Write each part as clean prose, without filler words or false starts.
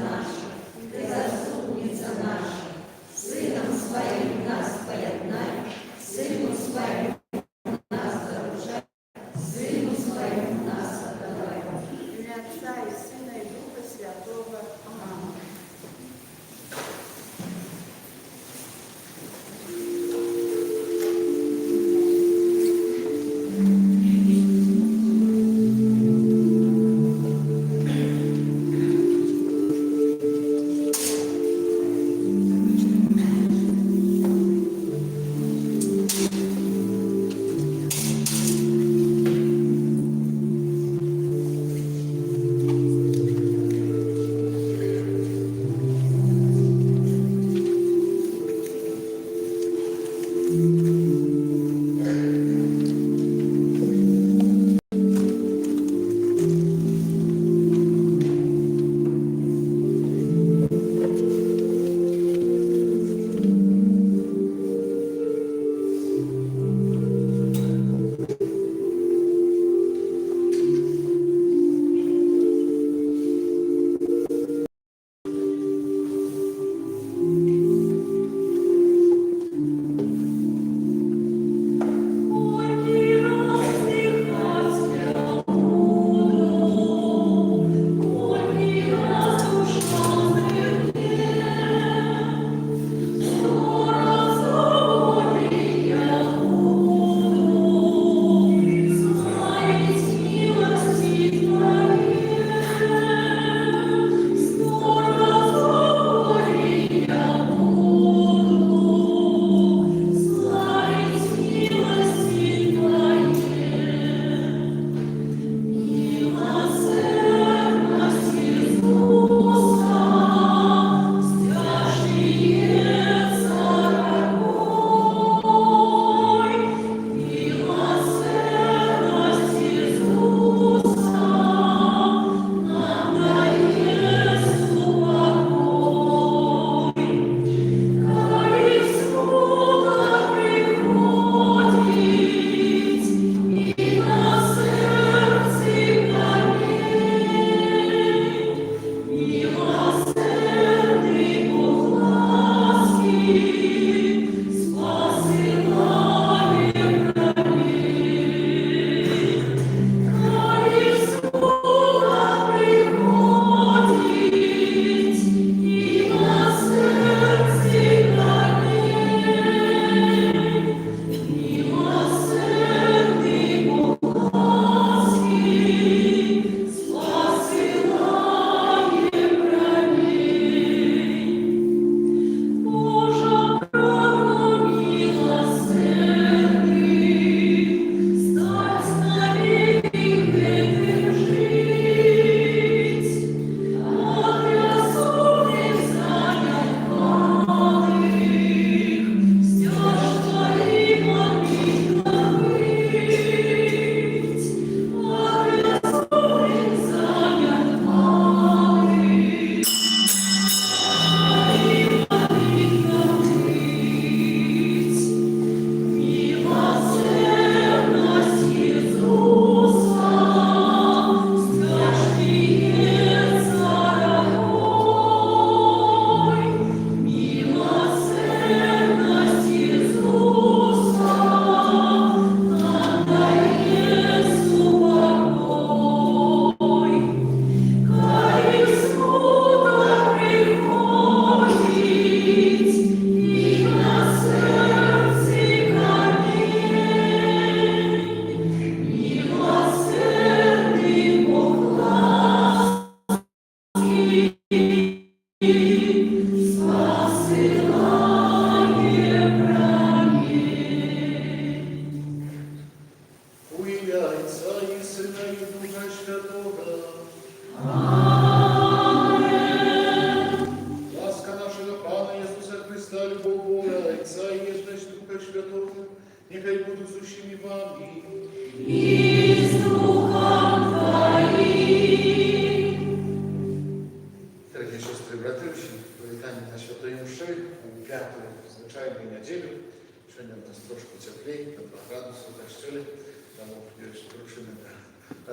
наша, Ты заступница наша, Сыном Своим нас поеднай, Сыну Своему нас заручай, Сыну Своему нас отдавай. В имя Отца и Сына и Духа Святого. Аминь.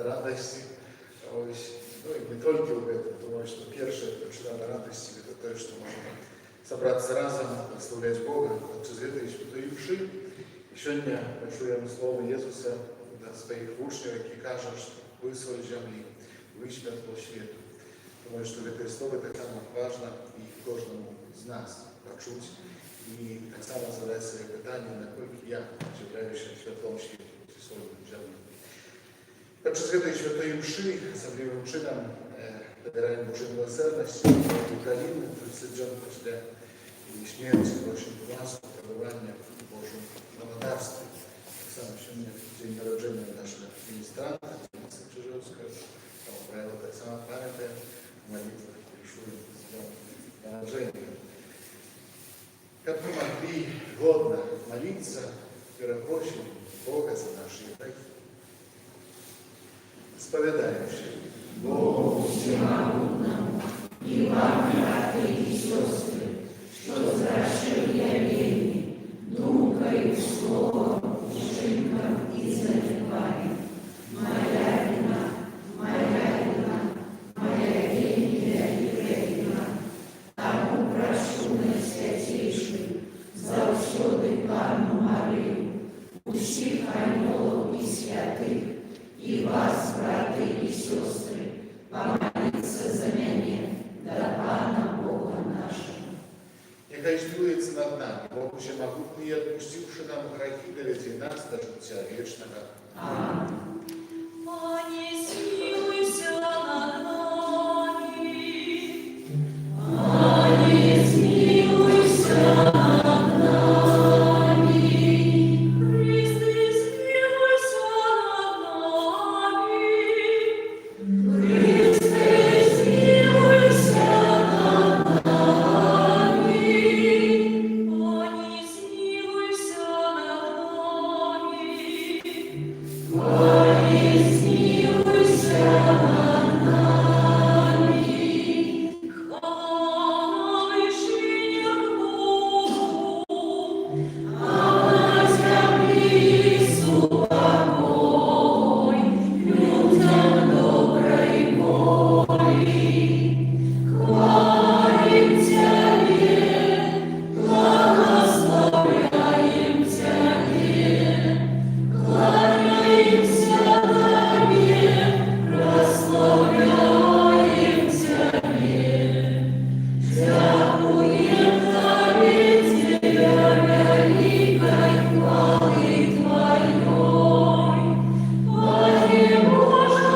радости. Ну и не только в этом, думаю, что первая причина радости – это то, что можно собраться разом, прославлять Бога через этой святой мши. Еще не почуем слово Иисуса до своих учней, які кажуть, що ви соль землі, ви світло світу. Думаю, що це слово так само важливо і кожному з нас почути. І так само задати собі питання, наскільки я являюся світлом світу, солью землі. Подчас этой святой мши, особливым чином, добираем Божьей милосердности, Украины, 30 дней после смерти, очень классу пребывания в Божьем молодарстве. Так само сегодня день народжения нашего министранта, Дениса Чижевского, правило так само памятая, молитва решили с днем народжения. Как мы могли годно молиться, перепросим Бога за наши грехи. Споведаемся. Богу всемогутному и вам, братья и сестры, что зрашил я вельми, думкою, словом, вчинком и занепанием. Моя вина, моя гения и вредина. Тому прошу найсвятейшую, завсёды Пану Марию, усіх ангелов и святых, и вас, братья и сестры, помолиться за меня, до Пана Бога нашего. Нехай змилується над нами, Бог всемогутний, отпустивши нам грехи, доведи нас до життя вічного. Аминь. Пане, смилуйся над нами. Пане, смилуйся над нами. Христе, смилуйся над нами. Христе, смилуйся над нами. Пане, смилуйся над нами. Пане, смилуйся над нами. Хвала вышинях Богу. А на земле покой, людям доброй воли. Хвалим Тебе, благословляем Тебе, кланяемся Тебе, прославляем Тебе. Дякуем Тебе, Тебя великой хвалы Твоей. Пане Боже,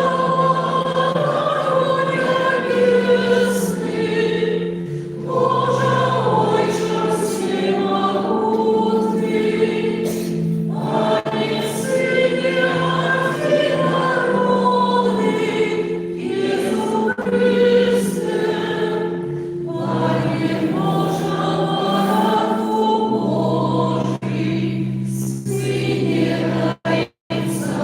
небесный, Боже, Отче всемогутный, Пане Сыне Архинародный, Иисус Христе, Пане Боже, Богу Божий, Сыне Райца,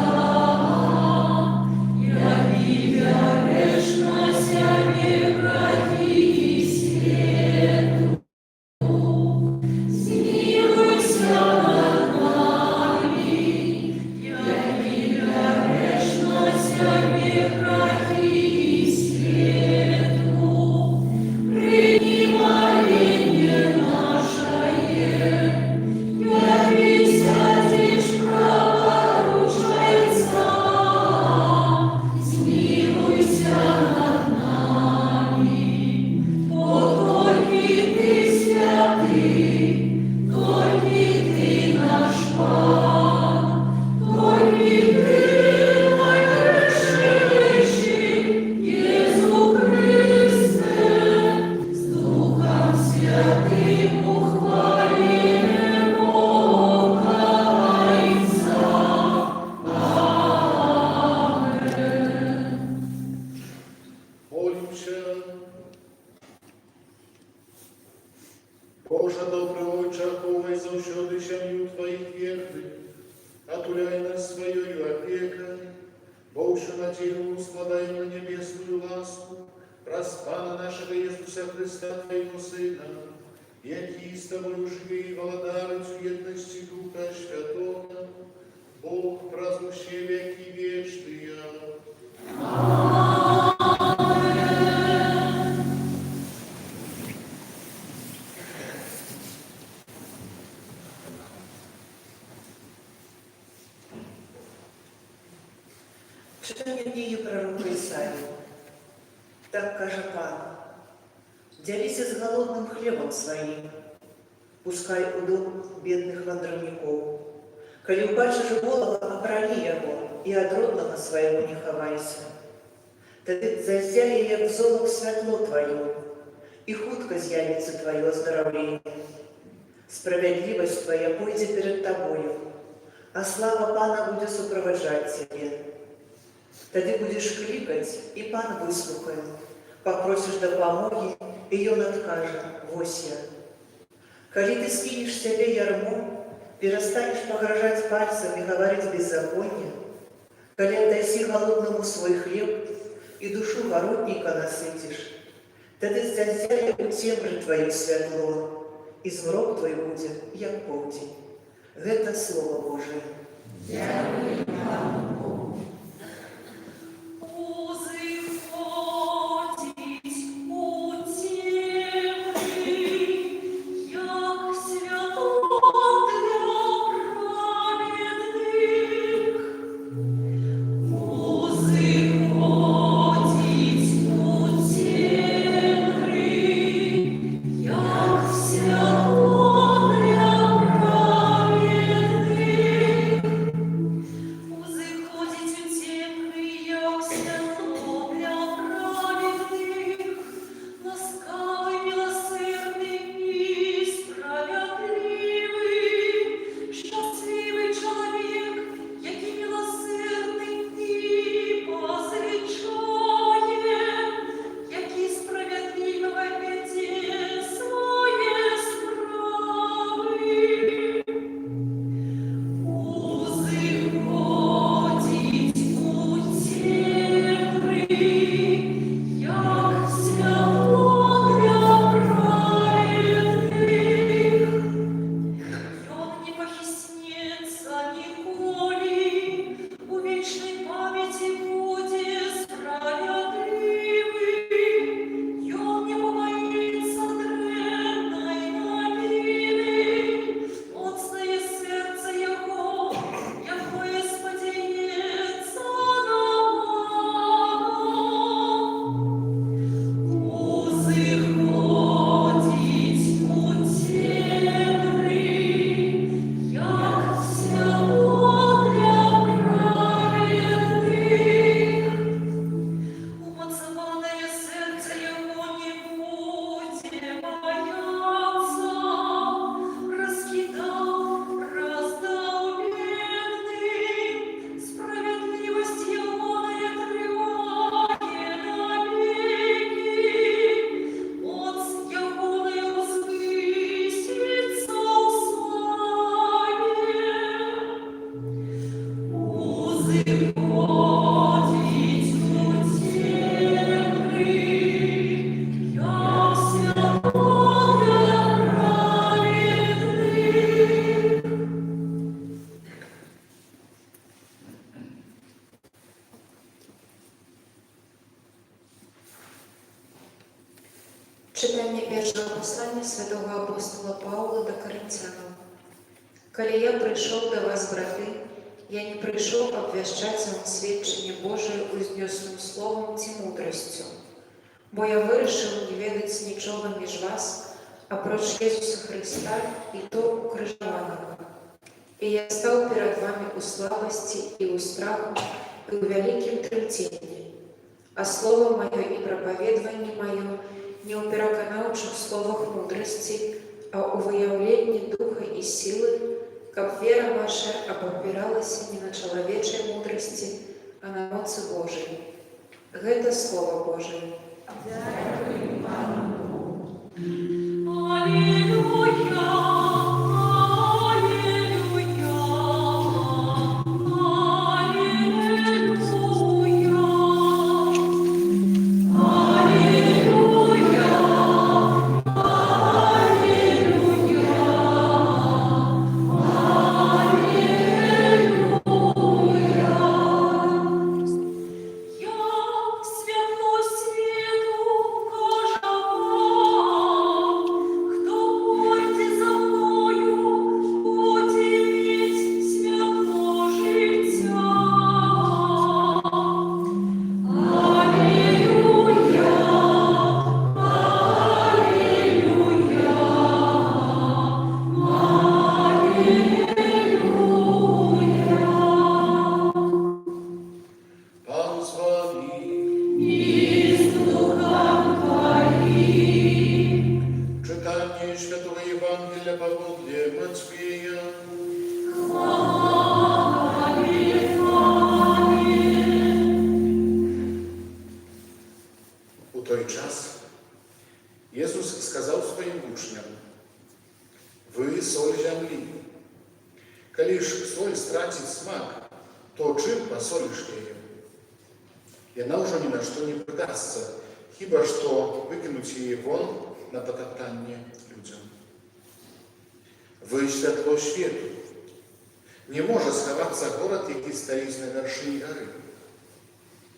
яви грешность, яви грехи свету. Смилуйся над нами, яви грешность, яви грехи свету. Прими моление наше, яви святишь праворучайца. Смилуйся над нами, о только Ты святый, только Ты наш Пан, только Ты мой грешнейший Иисус Христе, с Духом Святым ухвалим Бога Отца. Аминь. Молимся. Боже, добрий Отче, ховай завсёди сім'ю Твоїх вірних, отуляй нас своєю опекою, Бог, що надію складай на небесную ласку, Пана нашего Иисуса Христа, Твоего Сына, який з Тобою живий і володарить в єдності Духа Святого, Бог, празднующий веки вечные. Аминь. Читання книги пророка Исаии. Так каже Пан: «Дяліся з голодным хлебом своим, пускай у дом бедных вандровников. Коли убачишь голого, обрани его, и от родного своего не ховайся. Тады зазяе, як золок, святло твое, и хутко з'явится твое оздоровление. Справедливость твоя пойдет перед тобою, а слава Пана будет сопровождать тебя. Тады будешь кликать, и Пан выслухает. Попросишь допомоги, и он откажет: вось я. Коли ты скинешь себе ярмо, перестанешь погрожать пальцем и говорить беззаконие, коли отдаси голодному свой хлеб и душу воротника насытишь, тогда зазяє у темры твое святло, и змрок твой будет, як полдень». Это Слово Божие. Дякую Пану Богу. Читання першого послання святого апостола Павла до Коринтянам. «Коли я прийшов до вас, брати, я не прийшов обвящать вам свідчення Божие узнесным словом ті мудростю, бо я вирішив не ведать нічого між вас, апроч Єсуса Христа і то укрижованого. І я став перед вами у слабості і у страху, і у великім тремтенні. А слово мое и проповедование мое не упираканаучих в словах мудрости, а у выявлении духа и силы, как вера ваша опиралась не на человечей мудрости, а на моці Божией». Это Слово Божие. Дякую Пану Богу. Алілуя, світло світу, каже вам, хто час Ісус сказав своїм учням: «Ви соль землі. Коли ж соль стратить смак, то чим посолишь її? И она уже ни на что не придастся, хіба что выкинуть її вон на потоптание людям. Ви світло світу. Не може сховатися город, який стоїть на вершині гори.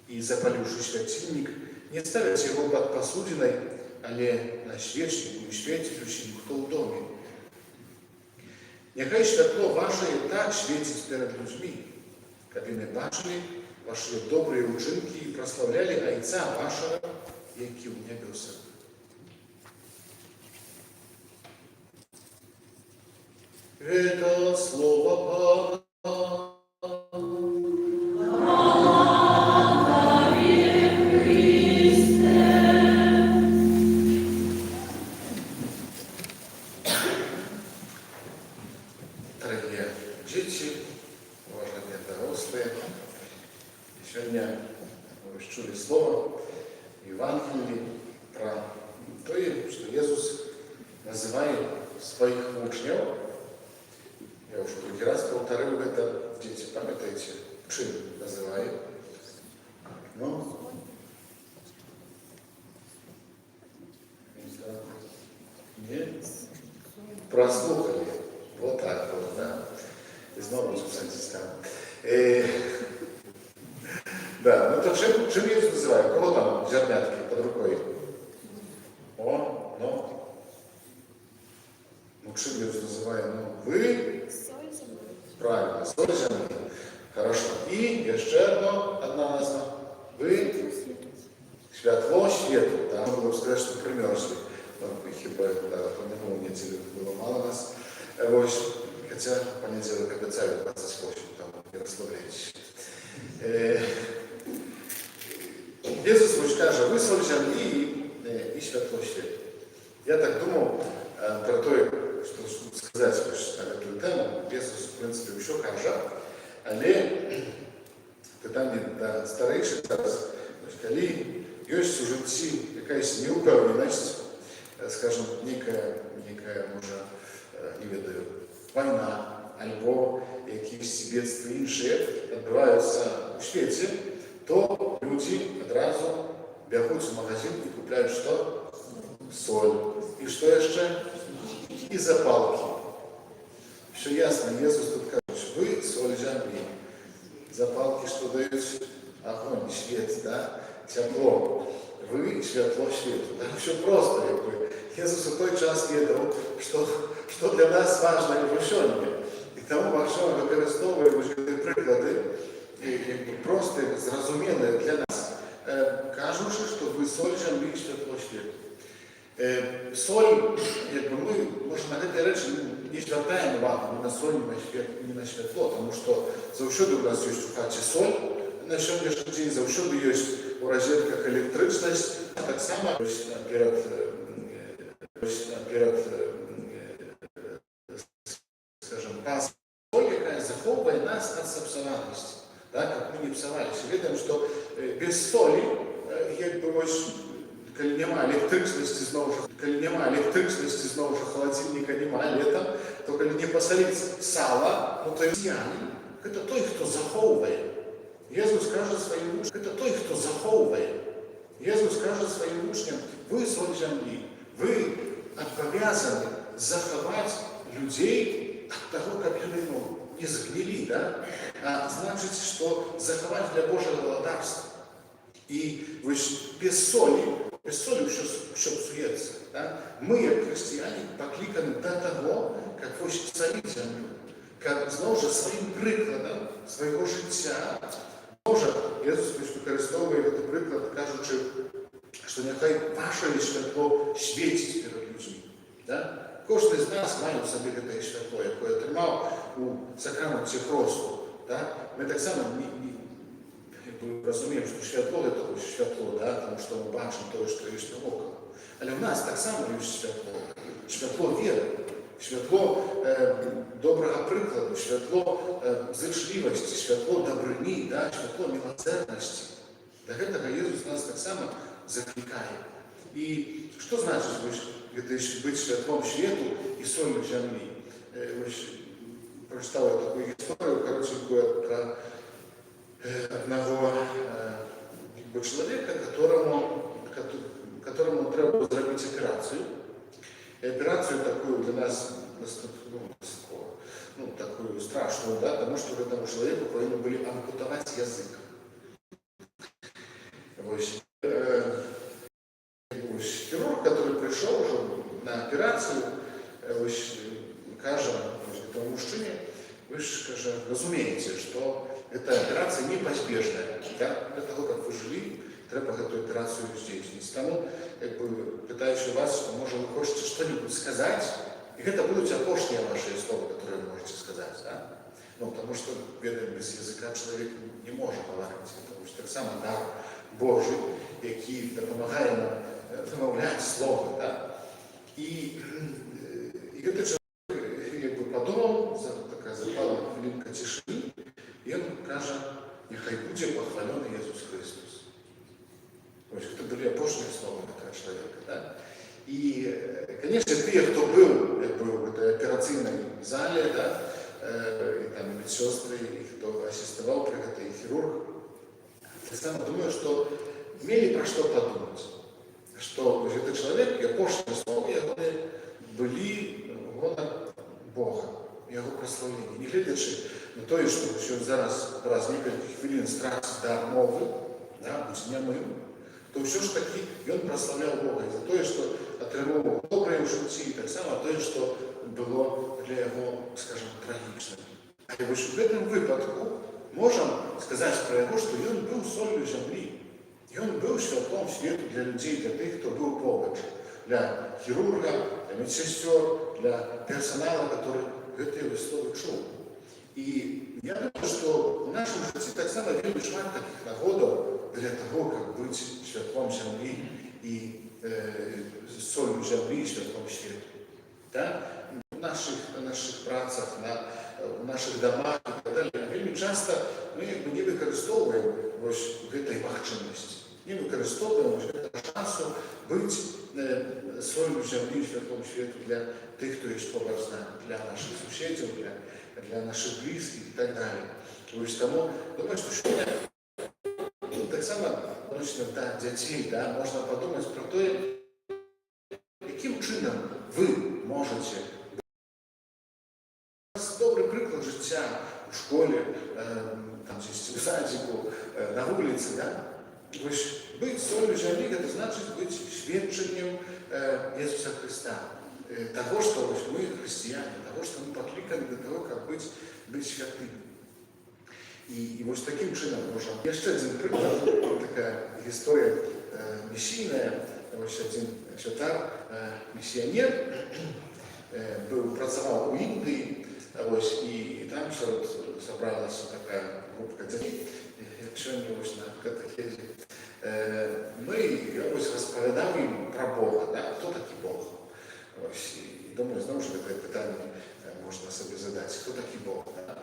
І запаливши святильник, не ставить його під посудиною, але на свічнику і світилющим, хто в домі. Нехай світло ваше так світить перед людьми, щоб вони бачили ваші добрі учинки і прославляли Отця вашого, який в небесах. Это слово Бога. Дорогие дети, уважаемые взрослые, сегодня вы чули слово Евангелие про то, что Иисус называет своих учней. Я уже другий раз повторил это, дети, памятаете, чим называет? Ну, нет? Прослухали. Вот так вот, да. И снова записать там. Да, ну то чим Иисус называет? Кого там зернятки под рукой? О, ну. Ну, чим Иисус называет? Ну, вы? Правильно, соль землі. Хорошо. І ще одна назва. Ви світло світу. Там було б сказати, що примерзли. Хіба на нову неділю було мало нас. Ось, хоча понеділок обіцяють 28, там не розслабляйтесь. Ісус каже, ви соль землі і світло світу. Я так думав про те, что сказать на эту тему, Иисус, в принципе, еще каже, але питання до старейших зараз, коли є у житті якась неупевненість, скажімо, некая, може, не ведаю, війна, або якісь бедства інші відбуваються у світі, то люди одразу бігуть в магазин і купляють що? Соль. І що ще? И запалки. Все ясно, Иисус тут говорит, вы соль земли. Запалки, что дают огонь, свет, да? Тепло. Вы светло свету. Да? Все просто. Иисус в той час ведал, что для нас важно и вручение. И тому важно використовуємо приклади, просто зрозумілі для нас, кажучи, що ви соль землі, світло світу. Соль, якби ми, може, на ці речі не звертаємо увагу ні на соль, ні на світло, тому що завжди у нас є в хаті соль, на сьогоднішній день завжди є у розетках електричність, так само перед скажімо, пасом соль, яка заховує нас від зіпсованості, так, як ми не псувалися. Видимо, що без солі, якби ось, коли нема електричності, знову ж холодильника нема літом, то коли не посолить сало, ну то росіянин, це той, хто заховує. Ісус каже своїм учням, це той, хто заховує. Ісус каже своїм учням, ви соль землі, ви обов'язані заховати людей від того, як вони не згнили, да? А значить, що заховати для Божого володарства. І без солі що псується. Да? Ми, як християни, покликані до того, як царити землю, як знову ж своїм прикладом свого життя. Знову ж, Ісус використовує цей приклад, кажучи, що нехай ваше світло світить перед людьми. Да? Кожен з нас має в собі це світло, яке отримав у сакраменті хресту. Да? Ми так само розуміємо, що світло – це світло, да? Тому що ми бачимо те, що є навколо. Але в нас так само є світло. Світло віри, світло доброго прикладу, світло зичливості, світло добрини, да? Світло милосердності. До цього Ісус нас так само закликає. И что значит быть святлом свету и солью земли? Прочитал я такую историю, коротенькую, про одного человека, которому треба было сделать операцию. И операцию такую для нас такую страшную, да, потому что этому человеку повинны были ампутовать язык. Хирург, который пришел уже на операцию, каже этому мужчине, вы же разумеете, что эта операция неизбежная. Да? Для того, как вы жили, треба эту операцию здесь. Тому, питаючи вас, что, может, вы хотите что-нибудь сказать, и это будут опошние ваши слова, которые вы можете сказать. Да? Потому что без языка человек не может говорить, потому что так само дар Божий, який допомагає нам вимовляти слово. Да? І этот человек подумал, такая запала хвилинка тишины, и он каже, нехай буде похвалений Иисус Христос. Это были опошние слова этого человека. Да? И, конечно, те, кто был в этой операционной зале, да, и там медсестры, и кто ассистовал при этой хирург, я сам думаю, что имели про что подумать. Что этот человек, и опошние слова, были гонор Бога, Его прославление. Не глядячи на то, что еще зараз несколько хвилин страх дар мови, да, быть немым, то все ж таки он прославлял Бога за то, что отримував добре в житті, і так само те, що було для його, скажімо, трагічним. Але в цьому випадку можемо сказати про його, що він був солью землі. І він був світлом світу для людей, для тих, хто був поруч. Для хірурга, для медсестер, для персоналу, який це слово чув. І я думаю, що в нашому житті так само вельми шмат таких нагодів для того, як бути світлом землі і солью землі і світлом світу. Да? В наших працях, в наших домах і так далі. Вельми часто ми не використовуємо цієї можливості. Не використовуємо шансу бути солью землі і світлом світу для тих, хто є поруч з нами, для наших сусідів, для наших близьких і так далі. Тому думаю, що сьогодні так само для дітей, да, можна подумати про те, яким чином ви можете добрий приклад життя у школі, там, в садику, на вулиці, да? Быть солью земли, это значит быть свидетельством Иисуса Христа. Того, что мы христиане, того, что мы покликаны до того, как быть святыми. И вот таким чином можем. Еще один приклад, такая история миссийная. Один святар, миссионер, працевал у Индии, и там собралась такая группа детей, сьогодні на катехезі. Я розповідав їм про Бога, да? Хто такий Бог? І думаю, знову ж таке питання можна собі задати. Хто такий Бог? Да?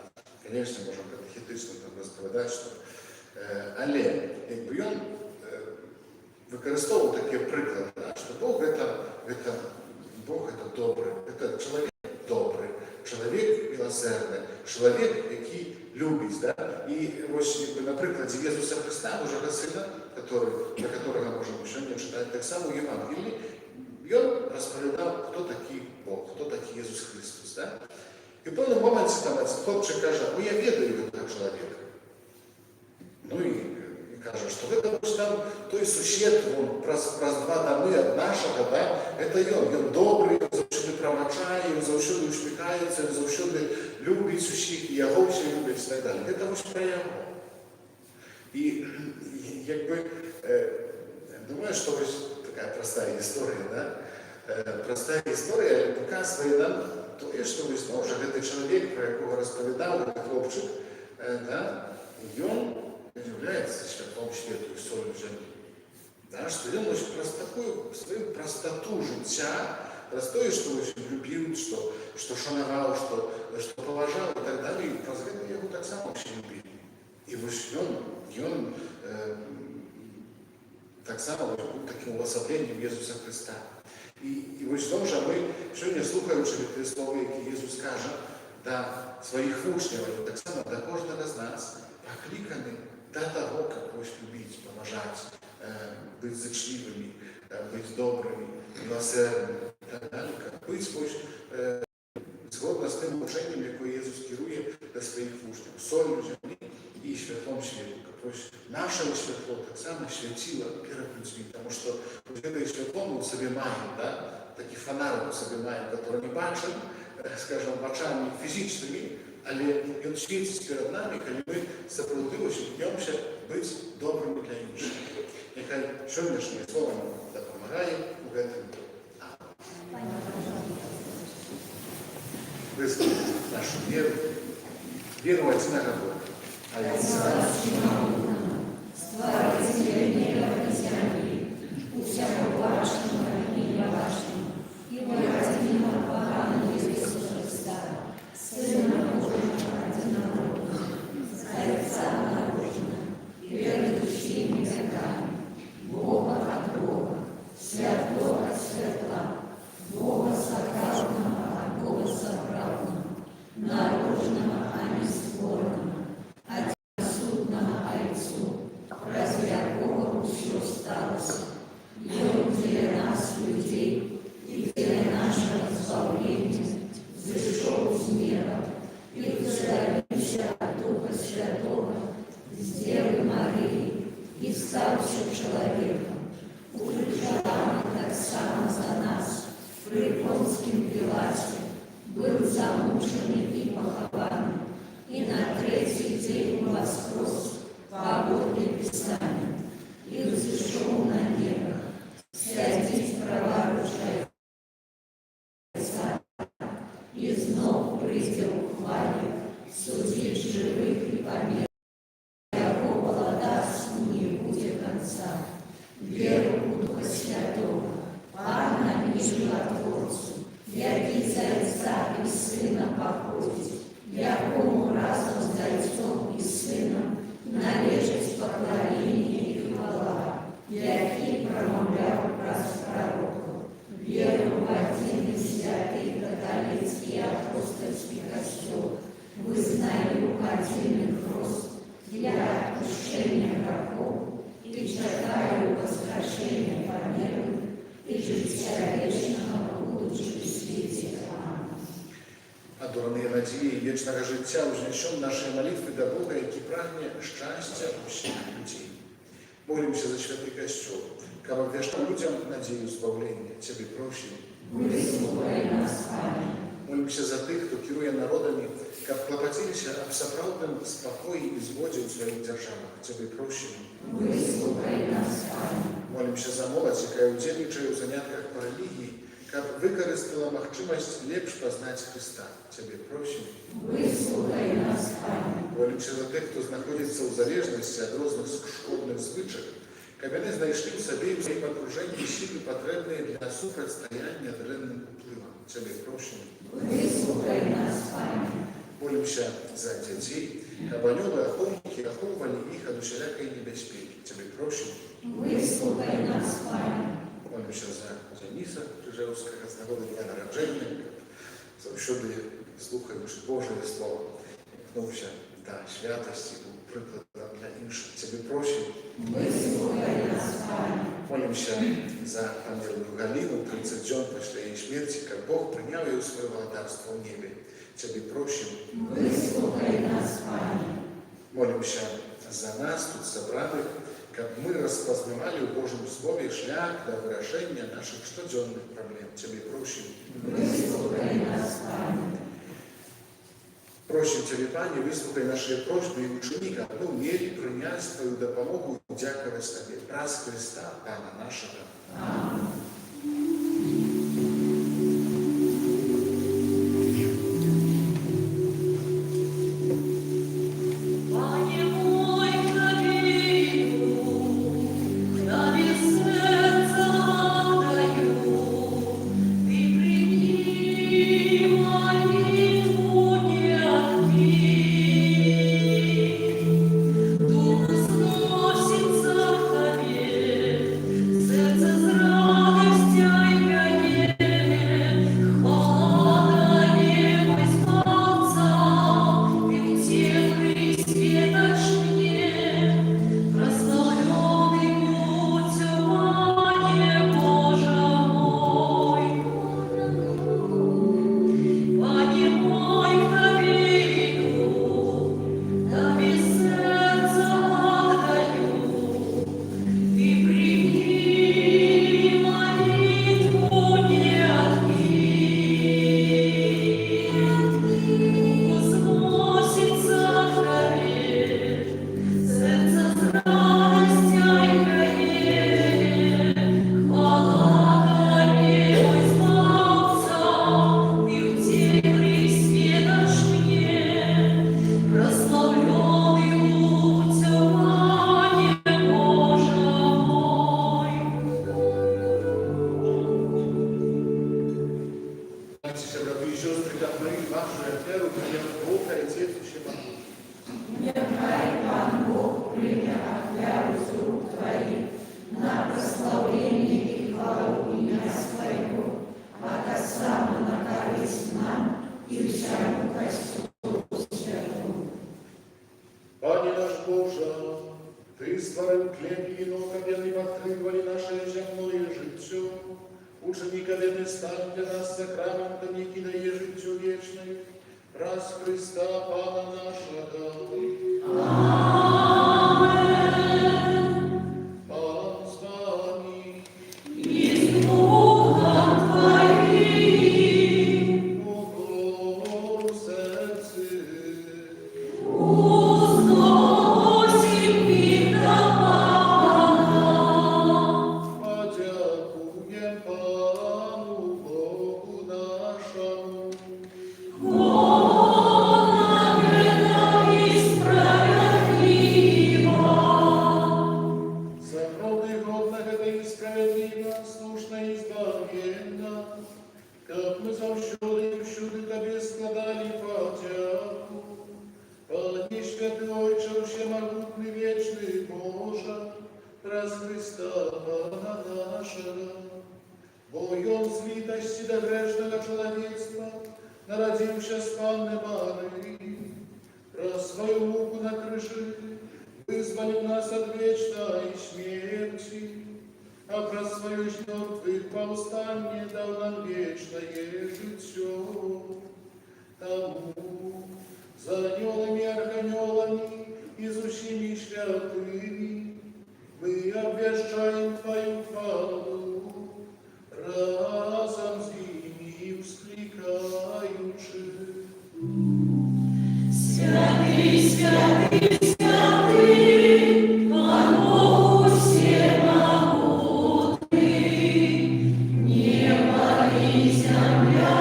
Звісно, можемо катехетично розповідати, що... Але він використовував такі приклади, да? Що Бог це добрий, це чоловік добрий, чоловік милосердний, чоловік, який любить. Да? І ось, на прикладі Ісуса Христа, Божого Сина, про которого можемо сьогодні читати так само в Євангелії, він розповідав, хто такий Бог, хто такий Ісус Христос. Да? І в певному моменті там хлопчик каже, я ведаю этого человека. И каже, что вы там той сусед, он про два доми от нашего, да, это он добрый, он завжди пробачає, він завжди усміхається, він завжди любить усіх, і його всі люблять і так далі. Це ось про його. І думаю, що ось така проста історія, да? Проста історія показує нам то, що ось, вже цей чоловік, про якого розповідав, хлопчик, да, він является святом світу і солью землі. Да, що він просто таку свою простоту життя, простое, что любил, что шановал, что поважал и так далее, и позволил его так само все любили. И он Так само быў такім увасабленнем Езуса Христа. І вось тоже мы сёння, слухаючи тыя словы, які Езус кажа да сваіх вучняў, так само да кожнага з нас пакліканы да таго, каб вось любіць, памажаць, быць зычлівымі, быць добрымі, міласэрнымі і так далее, каб быць вось згодна з тым вучэннем, якое Езус кіруе да сваіх вучняў, солью зямлі і святлом свету, каб вось наше святло таксама свяціла перад людзьмі, таму што гэтае святло мы ў сабе маем, такі фонарик у сабе маем, который не бачым, скажем, вачамі фізічнымі, але ён свеціць перад намі, калі мы сапраўды імкнёмся быць добрымі для іншых. Няхай сённяшняе слова нам дапамагае у гэтым. Высказаць нашу веру, веру ў адзінага Бога. Створителя неба и земли, у всякого важного и неважного, и неразделимого Бога Иисуса Христа, Сына Божьего единородного, Отца наружного, перед всеми веками, Бога от Бога, Святого от Светла, Бога сокровенного от Бога сокровенного, наружного, а не створенного, разве от Бога все осталось? Ему для нас, людей, и для нашего избавления, зашел из мира, и вдохновился от Духа Святого, сделал Марии и стался человеком, утверждал так само за нас, при Понском Пилате, был замучен и похован, и на третий день воскрес по Божьему Писанию, и взошел на небо, сядет праворучая Отца, и знов придет в хвале, судить живых и померных. Якого даст не будет конца, веру у Духа Святого, Анна и Животворцу, який за Отца и Сына походит, якому разом с Отцом и Сыном належить поклонение и хвала, який промовляв пророков, веру в один и святый католицкий апостольский костел, вызнаю один хрост для отпущения грехов и читаю воскрешение померных и життя вечного будучи в свете. Адораные надії вічного життя, узнесем наші молитви до Бога, який прагне щастя усіх людей. Молимся за святий Костел, каб обвящал людям надію збавлення, Тебе просим. Выслухай нас, Пане. Молимся за тих, хто керує народами, каб клопотилися об сапраўдным спокої і згоді у своїх державах, Тебе просим. Выслухай нас, Пане. Молимся за моладзь, якая удзельнічае ў занятках по рэлігіі, каб выкарыстала магчымасць лепш пазнаць Христа. Тебе просим. Выслухай нас, Пане. Молимся за тых, хто знаходзіцца ў залежнасці ад розных шкодных звычак, каб яны знайшлі ў сабе і ў сваім акружэнні сілы патрэбныя для супрацьстаяння дрэнным уплывам. Тебе просим. Выслухай нас, Пане. Молимся за дзяцей, каб анёлы-ахоўнікі ахоўвалі іх ад усялякай небяспекі. Тебе просим. Выслухай нас, Пане. Молимся за Дзяніса Крыжэўскага з нагоды дня нараджэння, заўсёды слухаючы Божае Слово, імкнуўся да святасці, быў прыкладам для іншых. Тебе просим. Выслухай нас, Пане. Молимся за памерлую Галіну 30 дзён пасля яе смерці, каб Бог прыняў яе ў сваё валадарства ў небе. Тебе просим. Выслухай нас, Пане. Молимся за нас, тут сабраных, каб мы распазнавалі ў Божым Слове шлях да вырашэння нашых штодзённых праблем. Тебе просим. Выслухай нас, Пане. Просим Тебе, Пане, выслухай наши просьбы и учини, каб мы умели прыняць Твою дапамогу і дзякаваць Табе праз Христа, Пана нашага. Аминь. Пане мой, хранителю, храни сердца отдаю, Ты прими молитву не отми. Дух сносится к Тебе, Твоем Бог, Отец и Всемогущий. Нехай Пан Бог прийме ахвяру з рук Твоих на прославление и хвалу имя Своего, а так само на користь нам и всякому костюму святому. Пане наш Боже, Ты створив хліб і вино, каб'яни підтримували наше земное життя. Ученика не стань для нас сакраментом, який дає життю вічне. Раз Христа, Пана нашого. Amen. Пан з вами. И с Духом Твоим. Богу в серці. Возносим имя Пана. Подякуєм Пану Богу нашому. Благословенна и справедлива. За правды годного да и справедливо, слушно и избавленно, как мы завсюди и всюди Тебе складали подяку. Пане святый Отче, всемогутный, вечный Боже, раз Христа Пана нашего, Богом святости до грешного человечества, народившись с Панны Марии, про свою муку на крыше, вызволил нас от вечной смерти, а про свое из мертвых повстание дал нам вечное житье. Тому за анgelами и архангелами и за всеми святыми мы обвещаем Твою хвалу, разом с ними вскликаючи. Святый, святый, святый, Пан Бог всемогутный, небо и земля,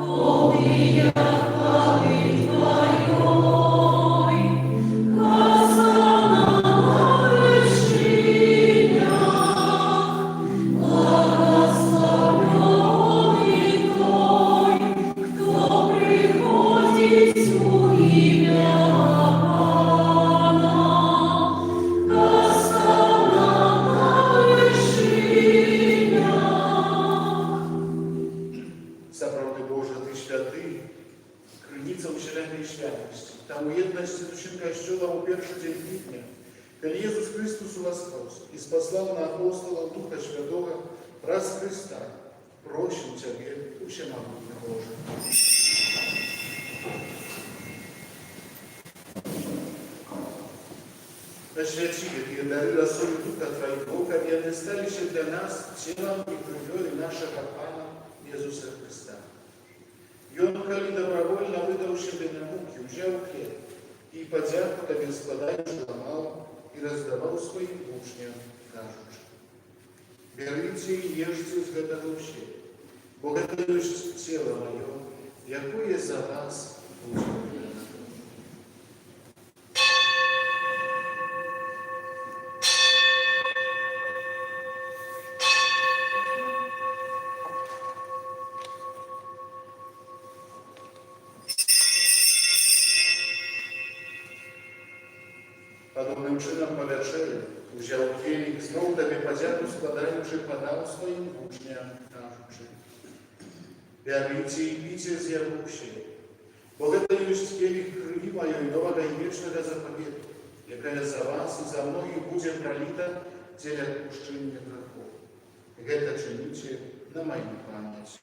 полные хвалы Твоей, Хосанна на вершинах, благословенный Той, кто приходит в имя Пана, Хосанна на вершинах. Заправды Боже, Ты святый, крыніца вселенной святости, там у едности душин Костела у первый день липня, когда Иисус Христос воскрес и спаслал на апостолов Духа Святого, раз Христа, прощим Тебе, всемогутный Боже. Освяти Ты дары росою Духа Твоего, как они стали для нас телом и кровью нашего Пана Иисуса Христа. И Он, коли добровольно выдал себе на муки, взял хлеб и подяку Тебе складаючи ломал и раздавал своим учням, кажучи: «Берите и ешьте с этого все, бо это есть тело мое, якое за вас будет предано». Подобным чином по вечері взяв келих, знов Тебе подяку складаючи, подав своїм учням, кажучи: «Берите и пейте з яго все, бо это есть келих крови моей нового и вечного заповеда, якая за вас и за многих будет пролита для отпущения грехов. Это чините на мою память».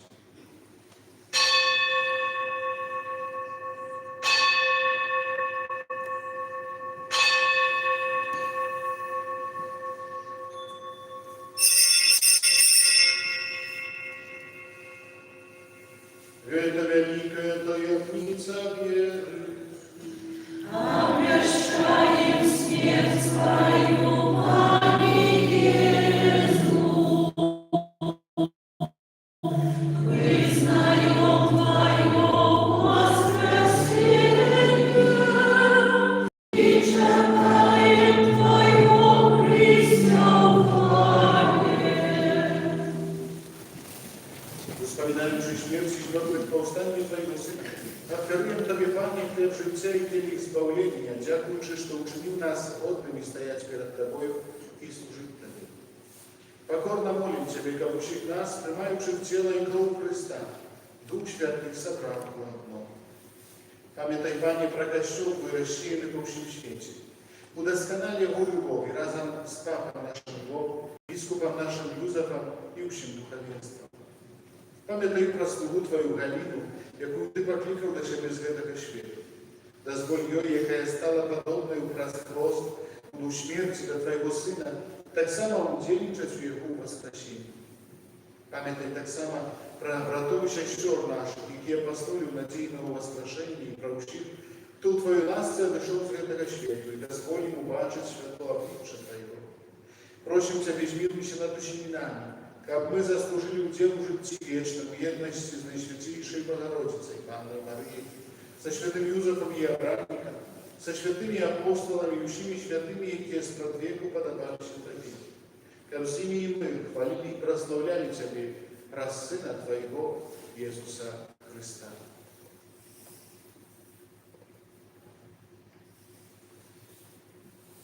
Это великая таемница веры. Обращаем смерть Твою, Пане Иисус. Признаем Твое воскресение и чекаем Твое присягание. Вспоминающий смерть и мертвых повстаний Твоего Сына, Ofiaruję Tobie, Panie, chleb życia i kielich zbawienia, dziękując, że uczynił nas godnymi stajać przed Tobą i służyć Tobie. Покорно молим Тебя, как всех нас, приймаючи в тіло і кров Христа, Дух Святий собрав у одно. Пам'ятай, Пане, про Костюл, вирощений по всім світі. Удосконали його любові разом з Папом нашим Богом, біскупом нашим Юзефом і всім духовенством. Пам'ятай про слугу Твою Галину, яку Ти покликав до Тебе з этого світу. Дозволь їй, яка стала подобною праз хрост, у смерті до Твоего Сина, так само удельничать в Его воскресении. Памятай так само про братов и сестер наших, які апостолів надійного воскрешення і про всіх, хто у Твою ласці дошел з этого світу, і дозволь йому бачити світло обличчя Твоего. Просим Тебя, змилуйся над усіми нами, как мы заслужили удел в житті вечному, єдності з Найсвятейшей Богородицей, Панной Марией, со святым Юзефом и Авраамом, со святыми апостолами и всеми святыми, які сподвеку подобалися Тебе. Ко всеми и мы хвалили и прославляли Тебе, раз Сына Твоего, Иисуса Христа.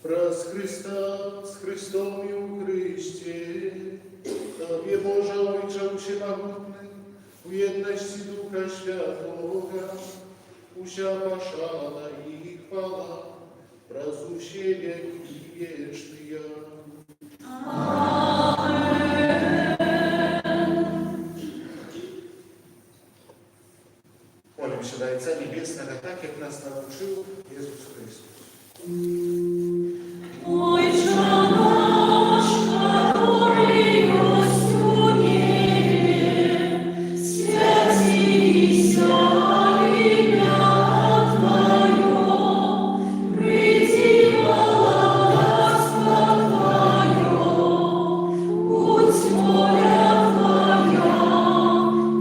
Праз Христа, с Христом и у Христе, Тобі, Боже, Отче Всемогутний, у єдності Духа Святого, уся пошана и хвала, прозущие веки вечные. Молимся до Отца Небесного, так, как нас научил Иисус Христос. Отче наш, который есть у небе, святися имя Твое, приди царство Твое, будь воля Твоя,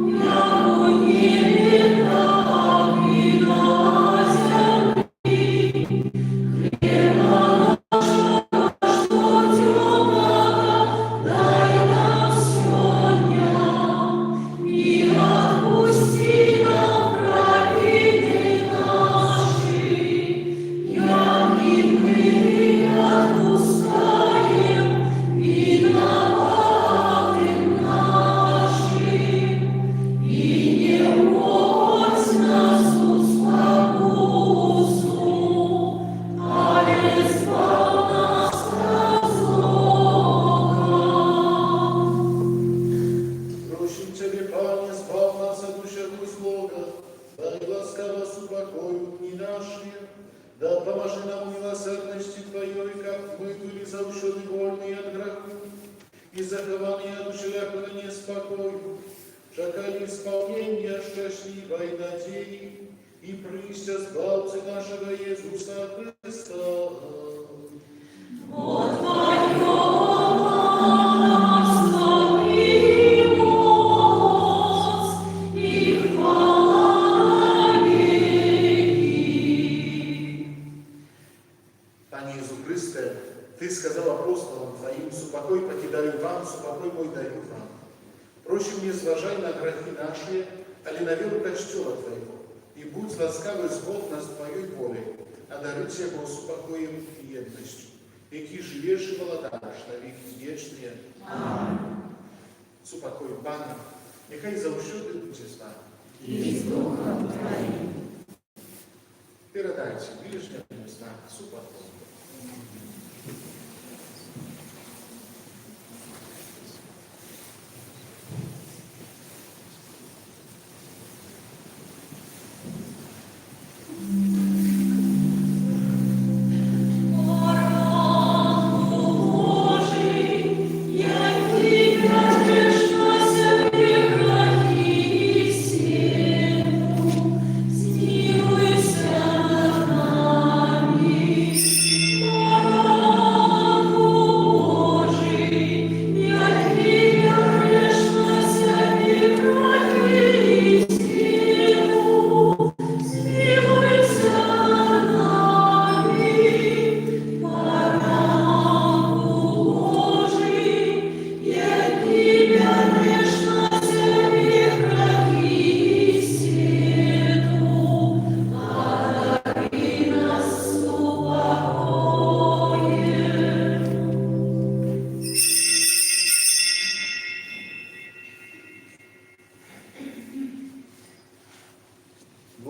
яко в небе, так и на земле. Да поможи нам милосердности Твоей, как мы были завшены вольны от греху, и захованы от усілякого неспокою, чекали исполнения счастливой надеи и прися Збавцы нашего Иисуса Христа. От Твоего царства и моц, и хвала веки. Пане Иисус Христе, Ты сказал апостолам Твоим: «Супокой покидаю вам, супокой мой даю вам». Просим, не зважай на грехи наши, али на веру Костюла Твоего, и будь ласкавый Бог нас Твоей волей, одарить его супокоем и едностью, які живешь и молодаешь на веки вечные. Аминь. Супокой, Пане, нехай завжди буде з нами. І з Духом Твоїм. Передайте ближнему знак супокой. Аминь.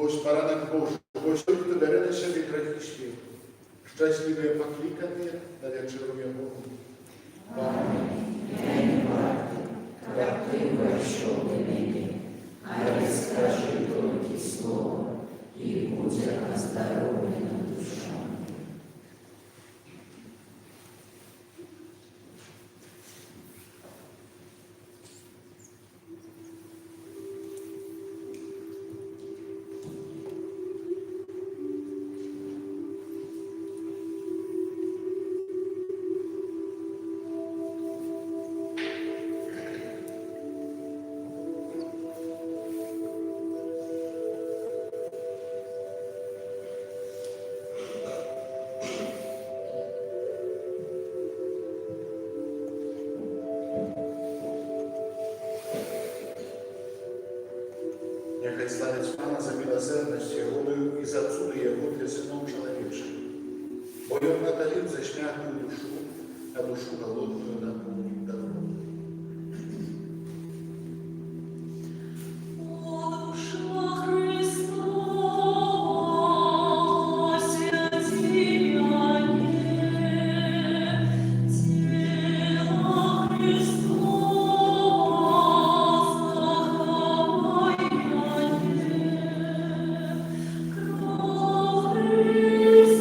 Boś Paranek Boży, Boś tych, kto bere na siebie grzechy świat. Szczęśliwie poklikaty na wieczorem Bogu. Amen. Я не варта, как ты вошел до меня, а скажи только слово, и будет оздоровлена душа. Niechaj slavec Pana za miłosierność Jego i za cudy Jego dla synów człowieczych. Bo On natalił ze śmiachu duszu, a duszu голодную napełnił dobrą. О, душа Христова, святи меня, тело Христова, заховай меня, кровь Христова,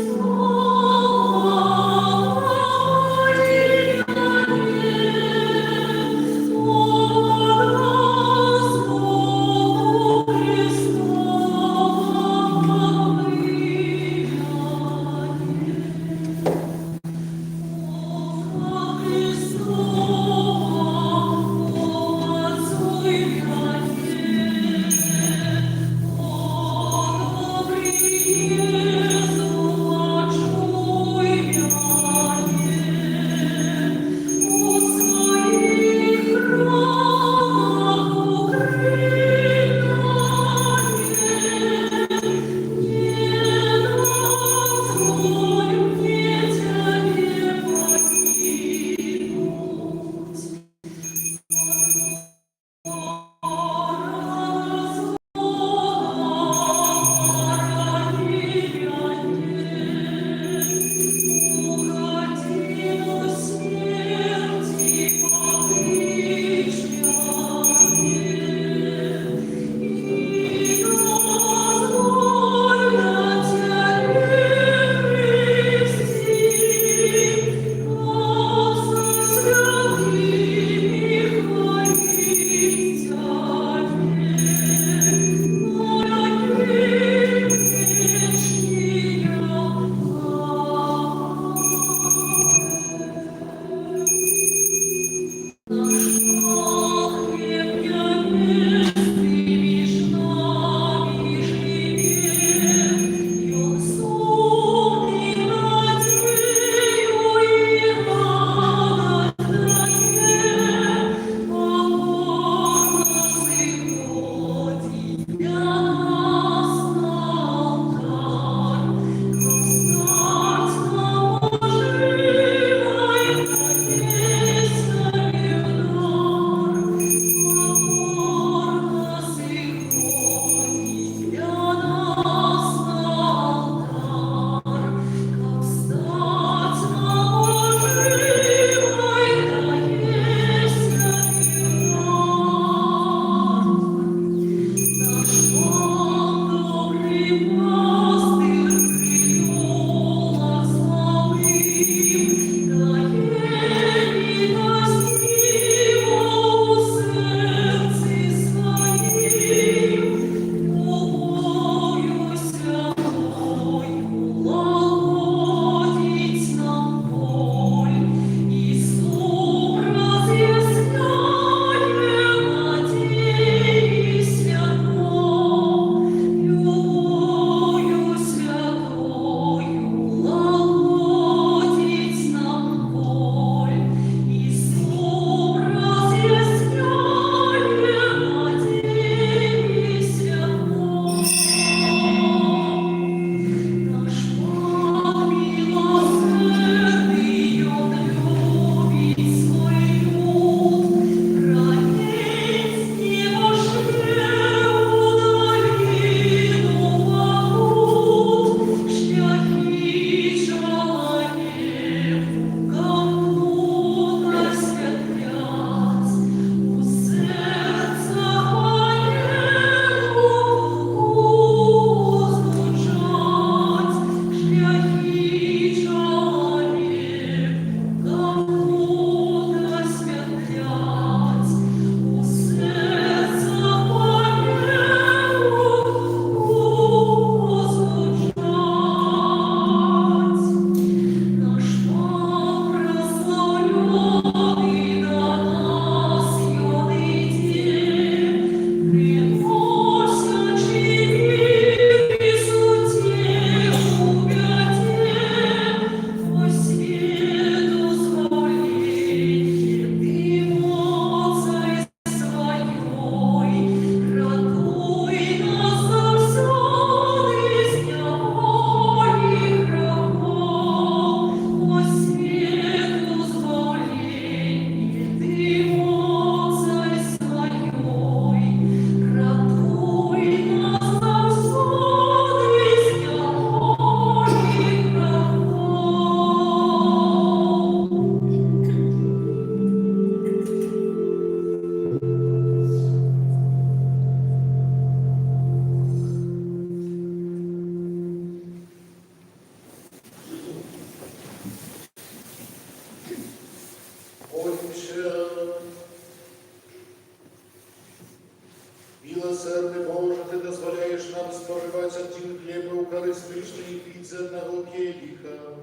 Милосердный Боже, Ты дозволяешь нам споживать один хлеб Евхаристичный и пить з одного келиха.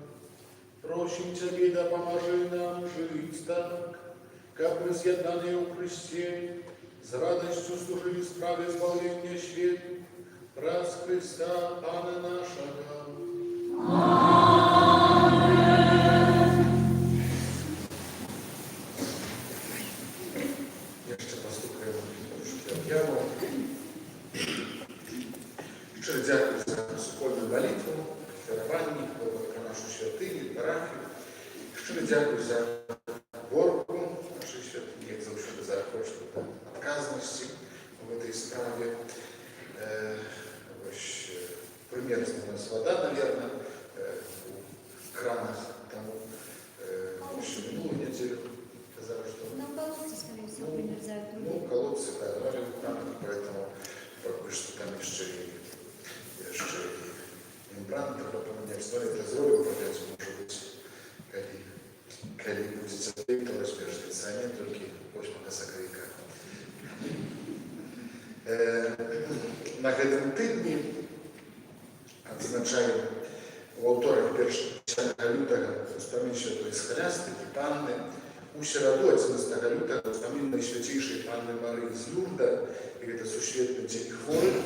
Просим Тебе, да поможи нам жить так, как мы з'єднані у Христе, с радостью служили справе избавления света, раз Христа, Пана нашего. Jeszcze постукаємо трошки об'яву. Щиро дякую за супольну молитву, дарування, про нашу святиню, парафію. Щиро дякую за борку нашої святині, як завжди, за кошти та відказності в цій справі. Ось примерно у нас вода, наверное, у кранах тому, еще минулую неделю сказали, что... Нам колодцы, скорее всего, примерзают. Ну, колодцы, да, давали в кранах, поэтому пока что там еще и мембраны треба поменять. Смотри, это зрою управлять, может быть, коли будет сокрыто, возьмешься, а не только 8 сокрыка. На гэтым тыдні адзначаем у аўторак 1 лютага успамін святой схалястыкі Панны, у сераду 11 лютага успамін найсвяцейшай Панны Марыі з Люрда, і гэта сусветны дзень хворых.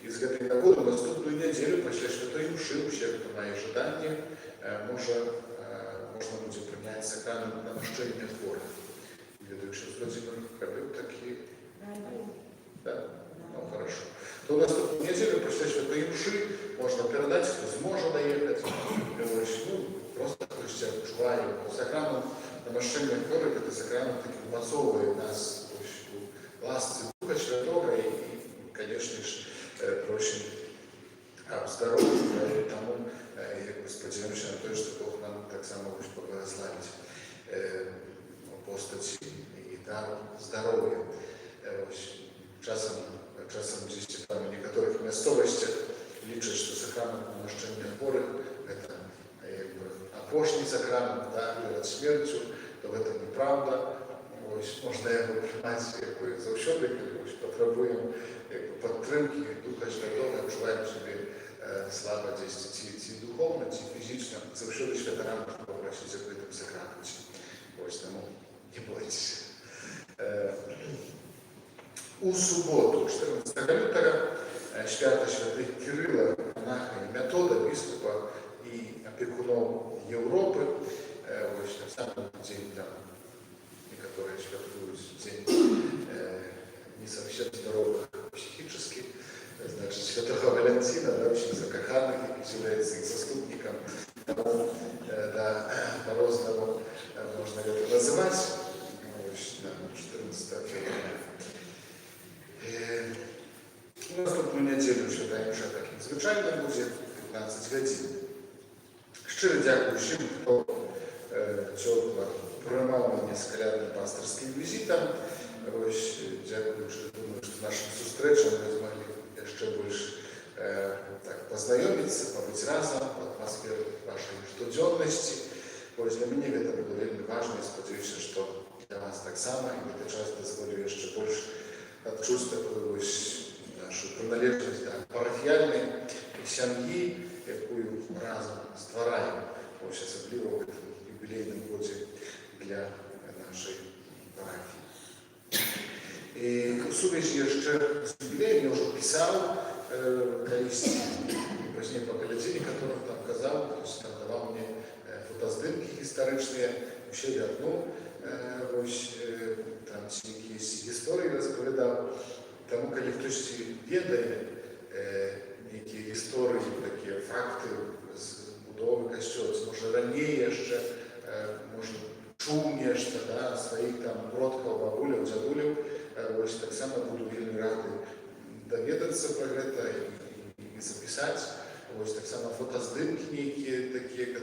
І з гэтай нагоды ў наступную нядзелю пасля святой мшы, усе, хто мае жаданне, можна будзе прыняць сакрамент намашчэння хворых. Ведаю, што Владимир рабіў такі. Да? Ну, хорошо. То наступную неделю после святой мши можно передать, кто сможет доехать. Ну, просто христиан чуваю. Сакрамент намашчэння хворых, это сакрамент таки умацовывает нас в ласце Духа Святого и, конечно же, просим об здоровье, тому, як сподіваємося на те, що Бог нам так само хоче поблагословить постаті і дар здоров'я. Часом здесь там в некоторых местностях лічаць, что сакрамент намашчэння хворых это апошні сакрамент, да, перед смертью, то в этом неправда. Можна його приймати завжди, коли потребуємо підтримки Духа Святого, відчуваємо собі слабо ці духовно, ці фізично, завжди святарам попросити закритим сакраменті. Ось тому не бойтесь. У суботу, 14 лютого, свято святых Кирилла, монаха и Метода, біскупа и опекунов Европы, ось на самом день там, которые святкуют день не совсем здоровых психически, значит, святого Валентина, да, очень закоханных, является их заступником, тому, да, по-разному можно это называть, 14 февраля. Наступную неделю считаем, що так звичайно буде 15 годин. Щиро дякую всім, хто тепло приймав мене з колядним пасторським візитом. Ось, дякую, що думаю, що нашим зустрічам ми змогли ще більше так познайомитися, побути разом в атмосфері вашої щоденності. Ось, для мене це було вельми важливо, і сподіваюся, що для вас так само, і в цей час дозволю ще більше відчути таку нашу приналежність до парафіяльної сім'ї, яку разом створюємо, ось особливо в цьому юбілейному році для нашої парафії. І у сувязі ще з юбілеєм я вже писав колись пізніше покоління, которых там казав, то есть там давав мені фотоздимки історичні, ще одну, ось там ці якісь історії розповідав. Тому, коли хтось ведає які історії, такі факти з будови костьола, може раніше ще, може чув нечто, да, своїх там продків, бабулів, дядулів, ось так само буду вельми радий довідатися про це і записати. Ось так само фотоздимки які такі, які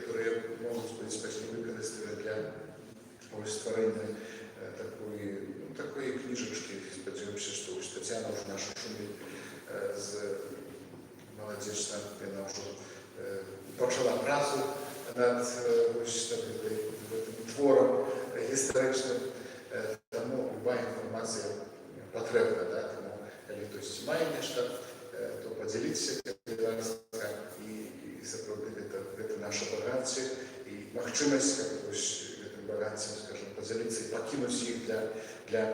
можуть бути спасибо використані для ось створення такої книжечки. Сподіваємося, що ось Тетяна вже наша шумі з молодежна, вона вже почала працю над ось таким твором історичним. Тому люба інформація потрібна, да? Тому, коли хтось має нешта, то поділіться, калі ласка, і сапраўды гэта наша багацце і магчымасць гэтым багаццем, скажем, подзяліцца і пакінуць іх для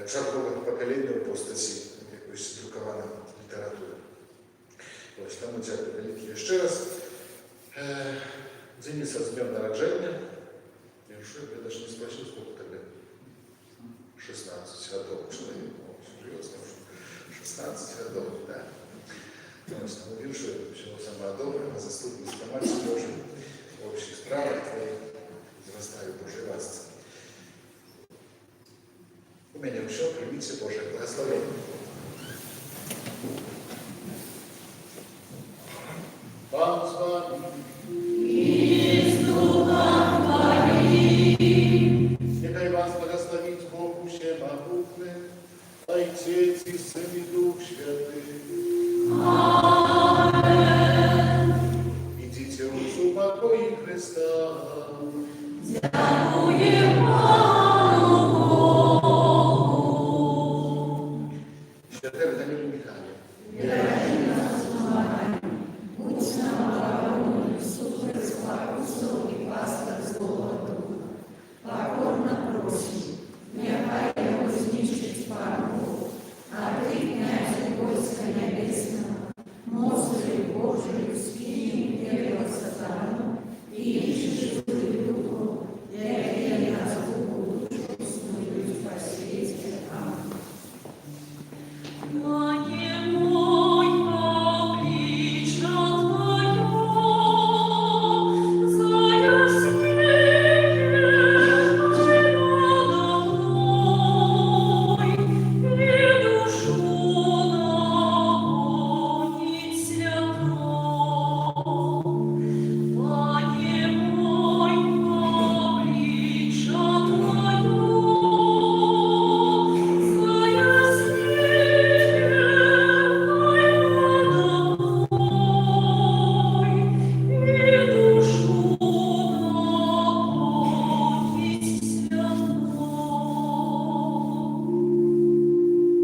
чарговых пакаленняў постаці якоїсь друкаванай літаратуры. Таму дзякуй вялікі яшчэ раз. Дениса с днем народжения. Я даже не спросил, сколько тебе? 16 годов. Человек, серьезно, 16 годов, да. Віншую всего самого доброго, заступницы помощи Божьей, в общих справах твоих, возрастаю Божьей ласке. У меня все, примите Божье благословение. Пан с вами. Нехай вас благословить Бог Всемогутный, Отец и Сын и Дух Святый. Аминь. Идите в упокой Христа. Дякуємо Богу. Святе